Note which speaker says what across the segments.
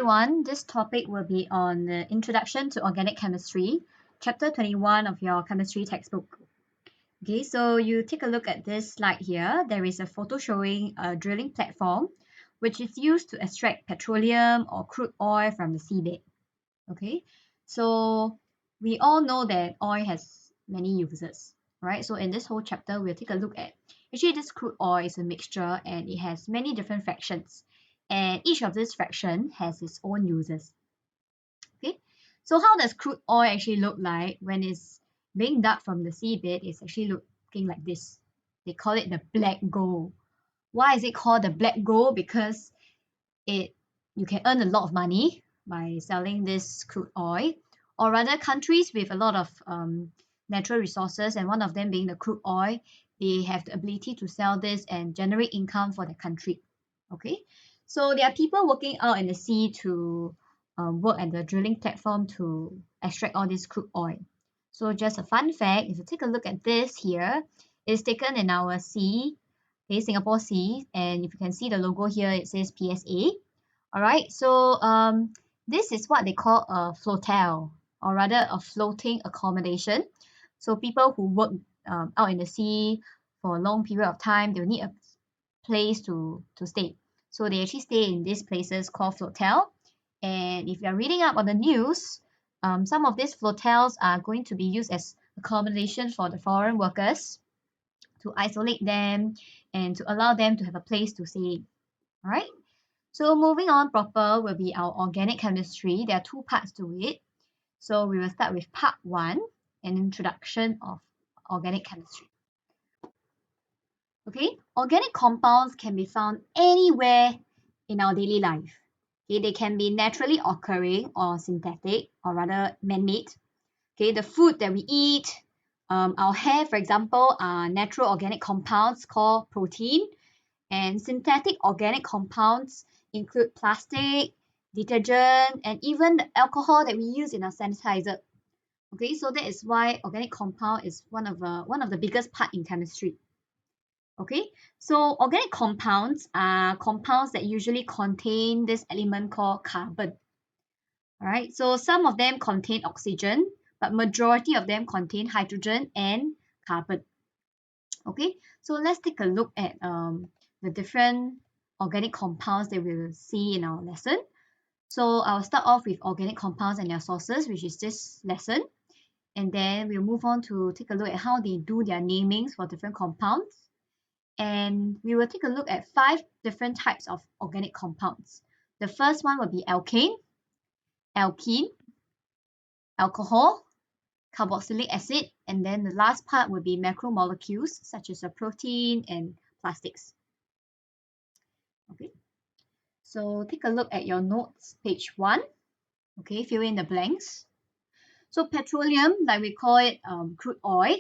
Speaker 1: everyone. This topic will be on the Introduction to Organic Chemistry, chapter 21 of your chemistry textbook. Okay, so you take a look at this slide here. There is a photo showing a drilling platform which is used to extract petroleum or crude oil from the seabed. Okay, so we all know that oil has many uses, right? So in this whole chapter, we'll take a look at actually this crude oil is a mixture and it has many different fractions. And each of these fraction has its own uses. Okay, so how does crude oil actually look like when it's being dug from the seabed? It's actually looking like this. They call it the black gold. Why is it called the black gold? Because you can earn a lot of money by selling this crude oil, or rather countries with a lot of natural resources, and one of them being the crude oil, they have the ability to sell this and generate income for the country. Okay, so there are people working out in the sea to work at the drilling platform to extract all this crude oil. So just a fun fact, if you take a look at this here, it's taken in our sea, okay, Singapore Sea, and if you can see the logo here, it says PSA. All right, so this is what they call a flotel, or rather a floating accommodation. So people who work out in the sea for a long period of time, they'll need a place to stay. So they actually stay in these places called flotel. And if you're reading up on the news, some of these flotels are going to be used as accommodation for the foreign workers to isolate them and to allow them to have a place to stay. All right. So moving on proper will be our organic chemistry. There are two parts to it. So we will start with part 1, an introduction of organic chemistry. Okay, organic compounds can be found anywhere in our daily life. Okay, they can be naturally occurring or synthetic, or rather man-made. Okay, the food that we eat, our hair, for example, are natural organic compounds called protein, and synthetic organic compounds include plastic, detergent, and even the alcohol that we use in our sanitizer. Okay, so that is why organic compound is one of the biggest part in chemistry. Okay, so organic compounds are compounds that usually contain this element called carbon. All right, so some of them contain oxygen, but majority of them contain hydrogen and carbon. Okay, so let's take a look at the different organic compounds that we'll see in our lesson. So I'll start off with organic compounds and their sources, which is this lesson. And then we'll move on to take a look at how they do their namings for different compounds. And we will take a look at 5 different types of organic compounds. The first one will be alkane, alkene, alcohol, carboxylic acid, and then the last part will be macromolecules such as a protein and plastics. Okay, so take a look at your notes, page 1. Okay, fill in the blanks. So petroleum, like we call it crude oil,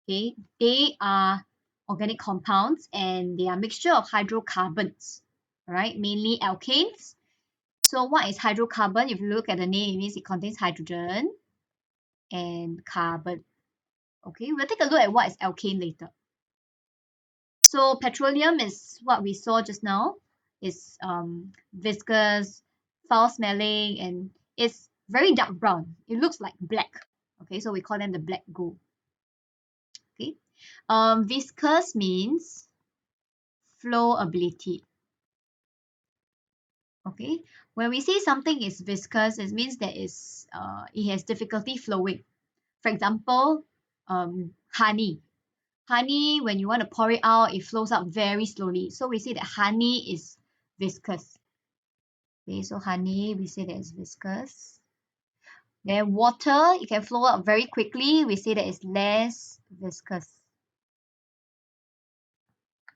Speaker 1: okay, they are organic compounds and they are a mixture of hydrocarbons, right? Mainly alkanes. So what is hydrocarbon? If you look at the name, it means it contains hydrogen and carbon. Okay, we'll take a look at what is alkane later. So petroleum is what we saw just now. It's viscous, foul-smelling, and it's very dark brown. It looks like black. Okay, so we call them the black gold. Okay, viscous means flow ability. Okay, when we say something is viscous, it means that it has difficulty flowing. For example, honey. Honey, when you want to pour it out, it flows out very slowly. So we say that honey is viscous. Okay, so honey, we say that it's viscous. Then water, it can flow out very quickly. We say that it's less viscous.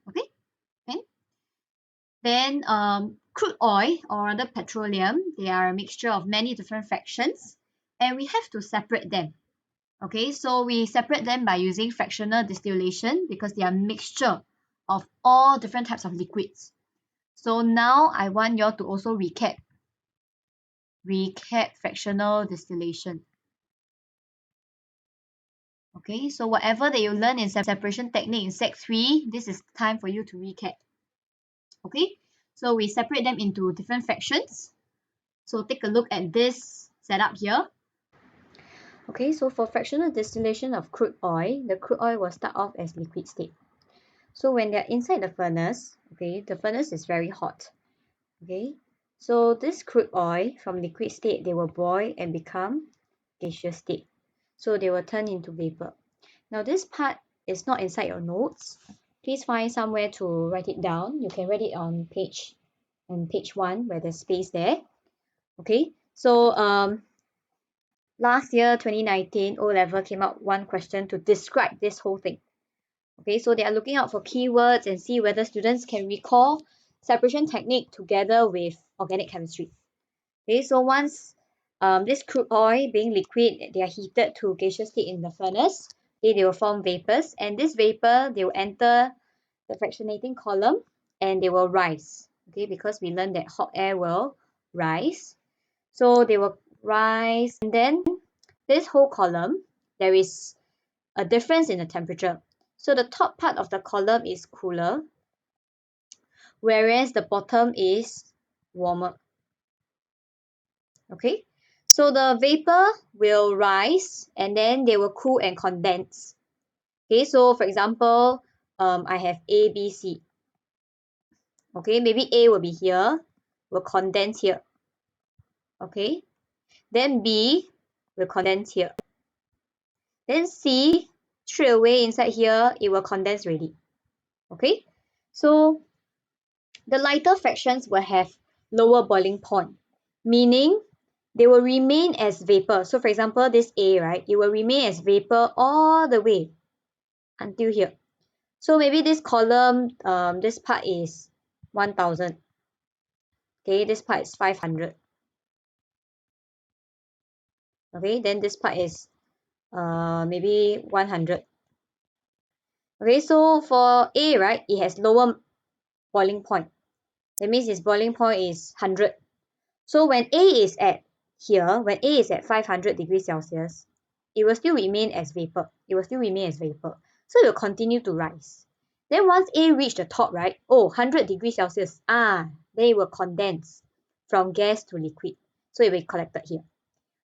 Speaker 1: Okay. Then crude oil, or rather petroleum, they are a mixture of many different fractions, and we have to separate them. Okay, so we separate them by using fractional distillation because they are a mixture of all different types of liquids. So now I want you all to also recap fractional distillation. Okay, so whatever that you learn in separation technique in Sec 3, this is time for you to recap. Okay, so we separate them into different fractions. So take a look at this setup here. Okay, so for fractional distillation of crude oil, the crude oil will start off as liquid state. So when they're inside the furnace, okay, the furnace is very hot. Okay, so this crude oil from liquid state, they will boil and become gaseous state. So they will turn into vapor. Now this part is not inside your notes. Please find somewhere to write it down. You can write it on page 1 where there's space there. Okay, so last year 2019 O-level came out one question to describe this whole thing. Okay, so they are looking out for keywords and see whether students can recall separation technique together with organic chemistry. Okay, so once this crude oil being liquid, they are heated to gaseous state in the furnace. Okay, they will form vapors, and this vapor, they will enter the fractionating column and they will rise. Okay, because we learned that hot air will rise. So they will rise, and then this whole column, there is a difference in the temperature. So the top part of the column is cooler, whereas the bottom is warmer. Okay, so the vapor will rise and then they will cool and condense. Okay, so for example, I have A, B, C. Okay, maybe A will be here, will condense here. Okay, then B will condense here. Then C, straight away inside here, it will condense already. Okay, so the lighter fractions will have lower boiling point, meaning they will remain as vapor. So for example, this A, right, it will remain as vapor all the way until here. So maybe this column, this part is 1000. Okay, this part is 500. Okay, then this part is maybe 100. Okay, so for A, right, it has lower boiling point. That means its boiling point is 100. So when A is at here, when A is at 500 degrees Celsius, it will still remain as vapor. It will still remain as vapor. So it will continue to rise. Then once A reach the top, right? Oh, 100 degrees Celsius. Then it will condense from gas to liquid. So it will be collected here.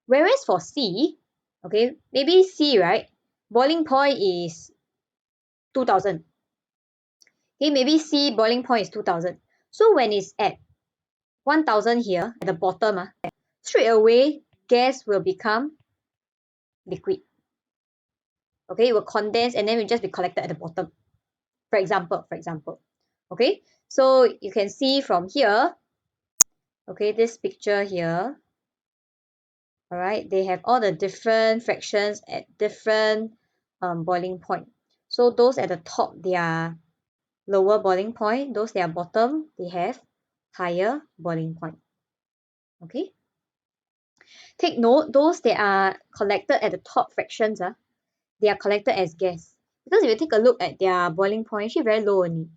Speaker 1: Whereas for C, okay, maybe C, right? Boiling point is 2000. Okay, maybe C boiling point is 2000. So when it's at 1000 here at the bottom, straight away gas will become liquid. Okay, it will condense and then will just be collected at the bottom. For example. Okay, so you can see from here, okay, this picture here, all right, they have all the different fractions at different boiling point. So those at the top, they are lower boiling point. Those that are bottom, they have higher boiling point. Okay. Take note, those that are collected at the top fractions, they are collected as gas. Because if you take a look at their boiling point, actually very low only.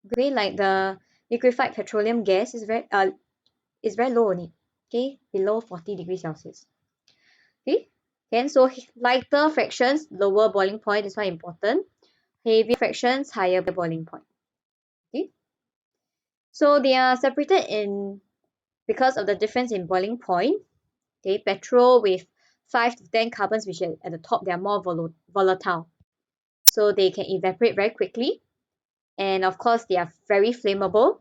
Speaker 1: Okay, like the liquefied petroleum gas is very low only. Okay, below 40 degrees Celsius. Okay, and so lighter fractions, lower boiling point, this one important. Heavier fractions, higher boiling point. Okay, so they are separated in because of the difference in boiling point. Okay, petrol with 5 to 10 carbons, which are at the top, they are more volatile. So they can evaporate very quickly. And of course, they are very flammable,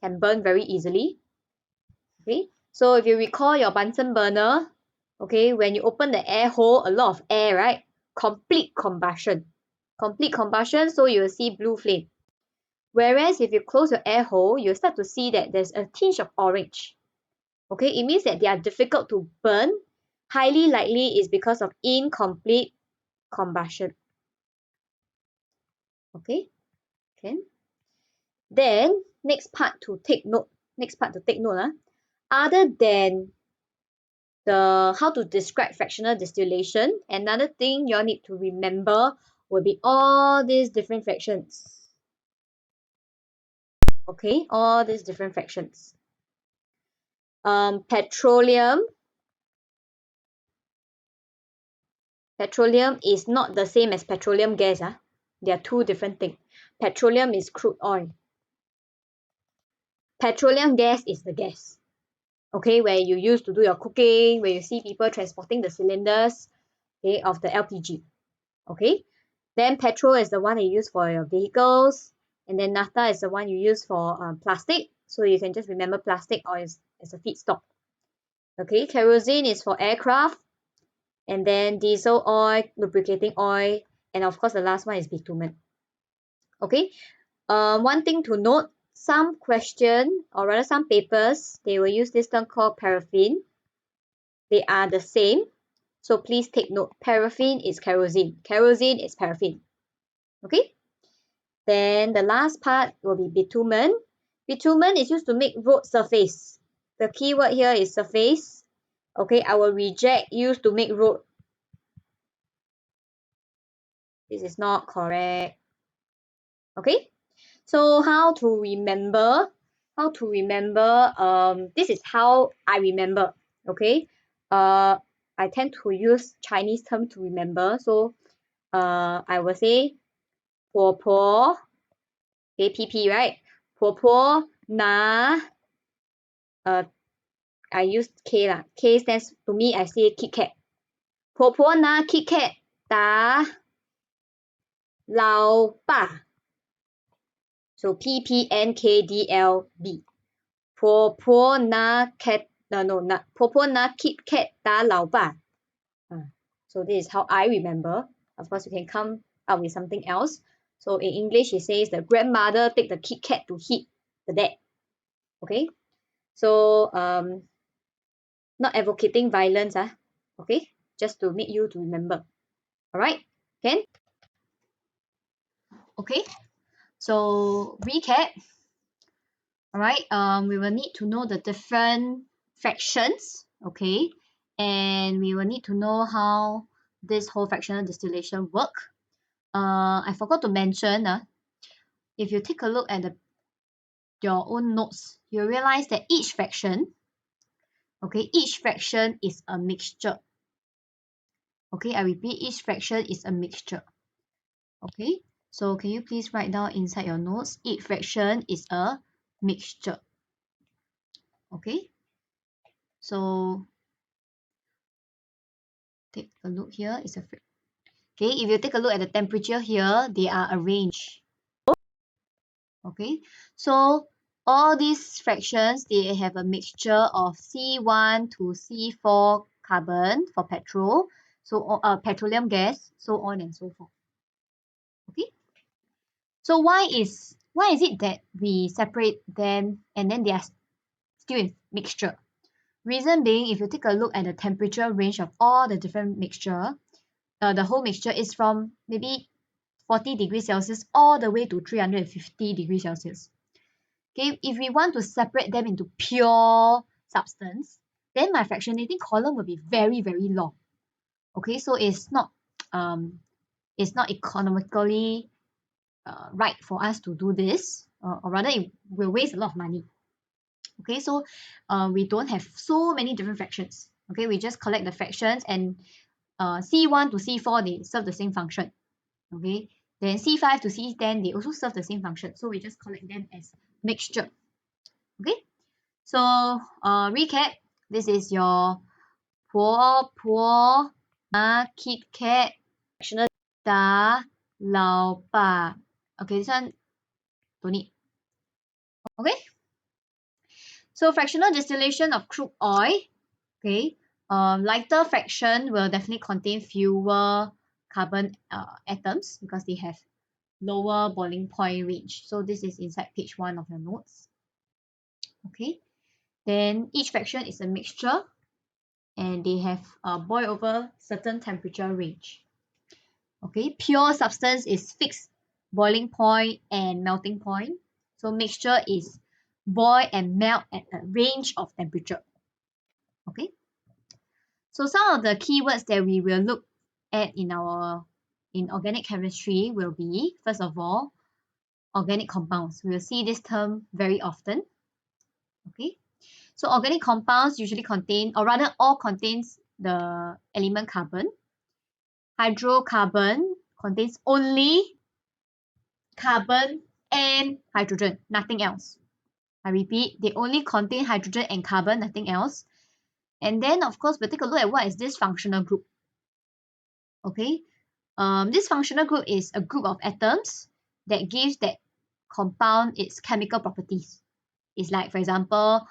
Speaker 1: can burn very easily. Okay, so if you recall your Bunsen burner, okay, when you open the air hole, a lot of air, right? Complete combustion. Complete combustion, so you will see blue flame. Whereas if you close your air hole, you'll start to see that there's a tinge of orange. Okay, it means that they are difficult to burn. Highly likely is because of incomplete combustion. Okay, okay. Then next part to take note. Other than the how to describe fractional distillation, another thing you all need to remember will be all these different fractions. Okay, all these different fractions. Petroleum is not the same as petroleum gas. They are two different things. Petroleum is crude oil. Petroleum gas is the gas. okay, where you use to do your cooking, where you see people transporting the cylinders, okay, of the LPG, okay. Then petrol is the one you use for your vehicles, and then naphtha is the one you use for plastic. So you can just remember plastic oil as a feedstock. Okay, kerosene is for aircraft, and then diesel oil, lubricating oil, and of course the last one is bitumen. Okay, one thing to note, some question or rather some papers, they will use this term called paraffin. They are the same. So please take note, paraffin is kerosene, kerosene is paraffin. Okay, then the last part will be bitumen. Bitumen is used to make road surface. The key word here is surface. Okay, I will reject used to make road. This is not correct. Okay, so how to remember? How to remember? This is how I remember. Okay, I tend to use Chinese term to remember. So, I will say 婆婆, okay, PP, right? 婆婆拿, I use K lah. K stands to me, I say Kit Kat. 婆婆拿 Kit Kat 打老爸. So PPNKDLB. 婆婆拿 cat, no, not 婆婆拿 Kit Kat 打老爸. So this is how I remember. Of course, you can come up with something else. So in English, it says the grandmother take the Kit Kat to hit the dad. Okay. So not advocating violence, okay, just to make you to remember. All right, can? Okay, so recap. All right, we will need to know the different fractions, okay, and we will need to know how this whole fractional distillation work. I forgot to mention, if you take a look at your own notes, you realize that each fraction, okay, each fraction is a mixture. Okay, I repeat, each fraction is a mixture. Okay, so can you please write down inside your notes, each fraction is a mixture. Okay, so take a look here, it's a okay, if you take a look at the temperature here, they are arranged. Okay, so all these fractions, they have a mixture of C1 to C4 carbon for petrol, so petroleum gas, so on and so forth. Okay, so why is it that we separate them and then they are still in mixture? Reason being, if you take a look at the temperature range of all the different mixture, the whole mixture is from maybe 40 degrees Celsius all the way to 350 degrees Celsius. Okay, if we want to separate them into pure substance, then my fractionating column will be very, very long. Okay, so it's not economically right for us to do this, or rather it will waste a lot of money. Okay, so we don't have so many different fractions. Okay, we just collect the fractions, and C1 to C4, they serve the same function. Okay, then C5 to C10, they also serve the same function. So we just collect them as mixture. Okay, so recap, this is your 婆婆拿 Kit Kat 打老爸. Okay, this one don't need. Okay, so fractional distillation of crude oil. Okay, lighter fraction will definitely contain fewer carbon atoms because they have lower boiling point range. So this is inside page 1 of your notes. Okay, then each fraction is a mixture and they have a boil over certain temperature range. Okay, pure substance is fixed boiling point and melting point. So mixture is boil and melt at a range of temperature. Okay, so some of the keywords that we will look at in organic chemistry will be, first of all, organic compounds. We will see this term very often. Okay, so organic compounds usually contain, or rather all contains the element carbon. Hydrocarbon contains only carbon and hydrogen, nothing else. I repeat, they only contain hydrogen and carbon, nothing else. And then, of course, we'll take a look at what is this functional group. Okay, this functional group is a group of atoms that gives that compound its chemical properties. It's like, for example,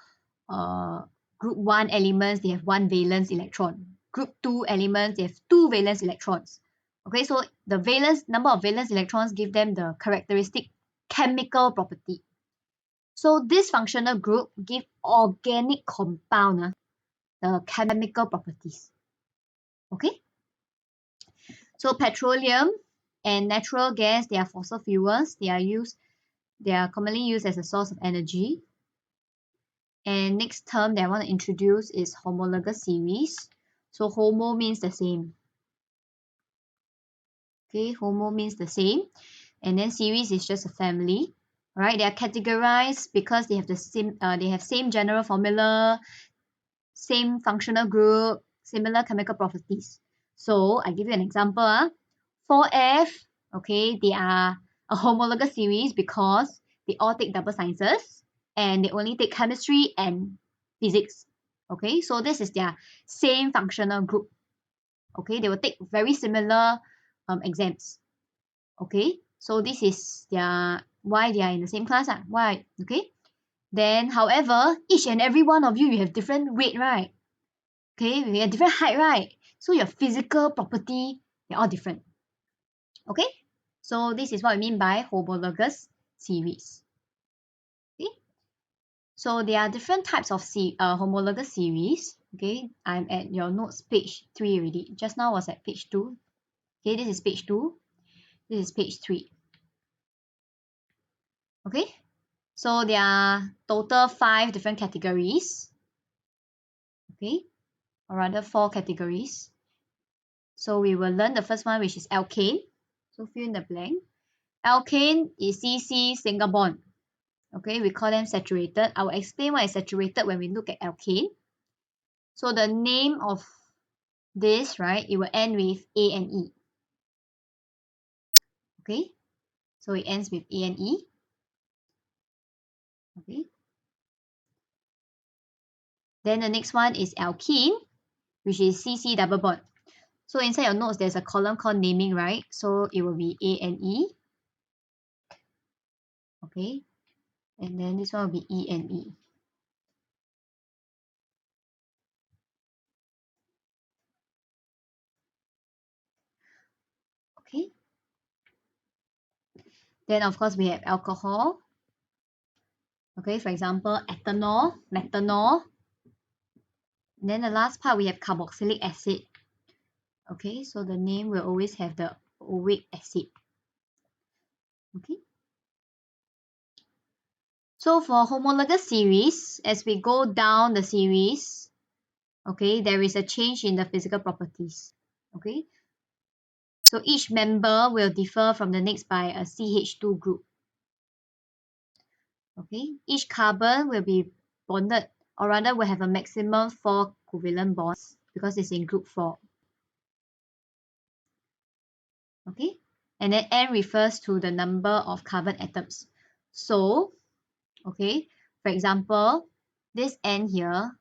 Speaker 1: group 1 elements, they have 1 valence electron. Group 2 elements, they have 2 valence electrons. Okay, so the number of valence electrons give them the characteristic chemical property. So this functional group give organic compound the chemical properties. Okay, so petroleum and natural gas, they are fossil fuels. They are commonly used as a source of energy. And next term that I want to introduce is homologous series. So homo means the same. Okay, homo means the same. And then series is just a family. Right? They are categorized because they have same general formula, same functional group, similar chemical properties. So I give you an example. 4F, okay, they are a homologous series because they all take double sciences and they only take chemistry and physics. Okay, so this is their same functional group. Okay, they will take very similar exams. Okay, so this is their why they are in the same class. Why? Okay. Then, however, each and every one of you have different weight, right? Okay, we have different height, right? So your physical property, they're all different. Okay, so this is what we mean by homologous series. Okay, so there are different types of homologous series. Okay, I'm at your notes page 3 already. Just now was at page 2. Okay, this is page 2. This is page 3. Okay, so there are total 5 different categories. Okay, or rather 4 categories. So we will learn the first one, which is alkane. So fill in the blank. Alkane is CC single bond. Okay, we call them saturated. I will explain what is saturated when we look at alkane. So the name of this, right, it will end with A and E. Okay, so it ends with A and E. Okay. Then the next one is alkene, which is CC double bond. So inside your notes, there's a column called naming, right? So it will be A and E. Okay. And then this one will be E and E. Okay. Then of course we have alcohol. Okay, for example, ethanol, methanol. And then the last part we have carboxylic acid. Okay, so the name will always have the oic acid. Okay. So for homologous series, as we go down the series, okay, there is a change in the physical properties. Okay. So each member will differ from the next by a CH2 group. Okay. Each carbon will be bonded, or rather will have a maximum 4 covalent bonds because it's in group 4. Okay. And then N refers to the number of carbon atoms. So, okay, for example, this N here,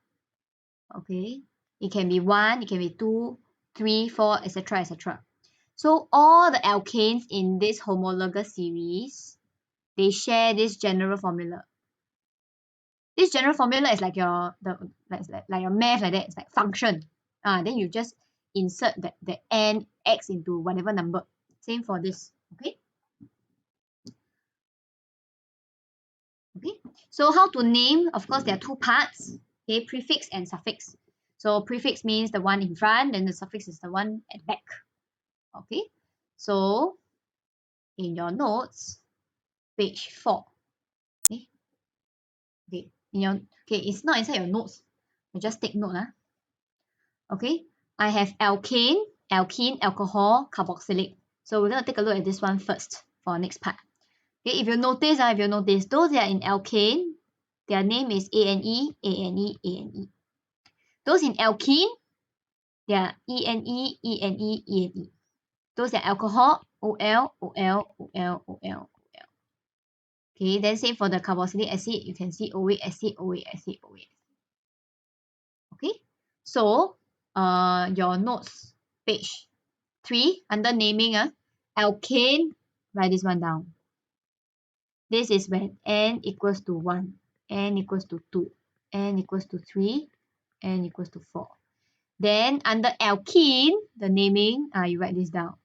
Speaker 1: okay, it can be 1, it can be 2, 3, 4, etc., etc. So all the alkanes in this homologous series, they share this general formula. This general formula is like like your math like that. It's like function. Then you just insert the n x into whatever number. Same for this. Okay. Okay. So how to name? Of course, there are 2 parts. Okay, prefix and suffix. So prefix means the one in front, and the suffix is the one at back. Okay. So in your notes, page 4. Okay. Okay. It's not inside your notes. You just take note. Okay. I have alkane, alkene, alcohol, carboxylic. So we're going to take a look at this one first for our next part. Okay, if you notice, those that are in alkane, their name is ANE, ANE, ANE. Those in alkene, they are ENE, ENE, ENE. Those that are alcohol, OL, OL, OL, OL, OL. Okay, then same for the carboxylic acid. You can see oic acid, oic acid, oic acid. Okay, so your notes page 3 under naming, alkane, write this one down. This is when n equals to 1, n equals to 2, n equals to 3, n equals to 4. Then under alkene, the naming, you write this down.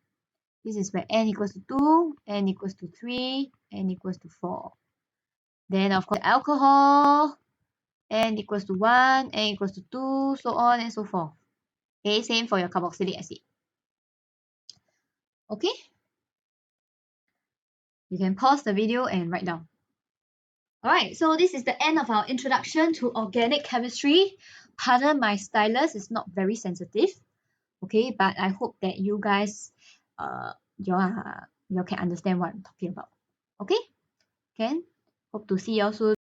Speaker 1: This is where n equals to 2, n equals to 3, n equals to 4. Then of course alcohol, n equals to 1, n equals to 2, so on and so forth. Okay, same for your carboxylic acid. Okay, you can pause the video and write down. Alright, so this is the end of our introduction to organic chemistry. Pardon my stylus is not very sensitive. Okay, but I hope that you guys you can understand what I'm talking about. Okay, can hope to see you all soon.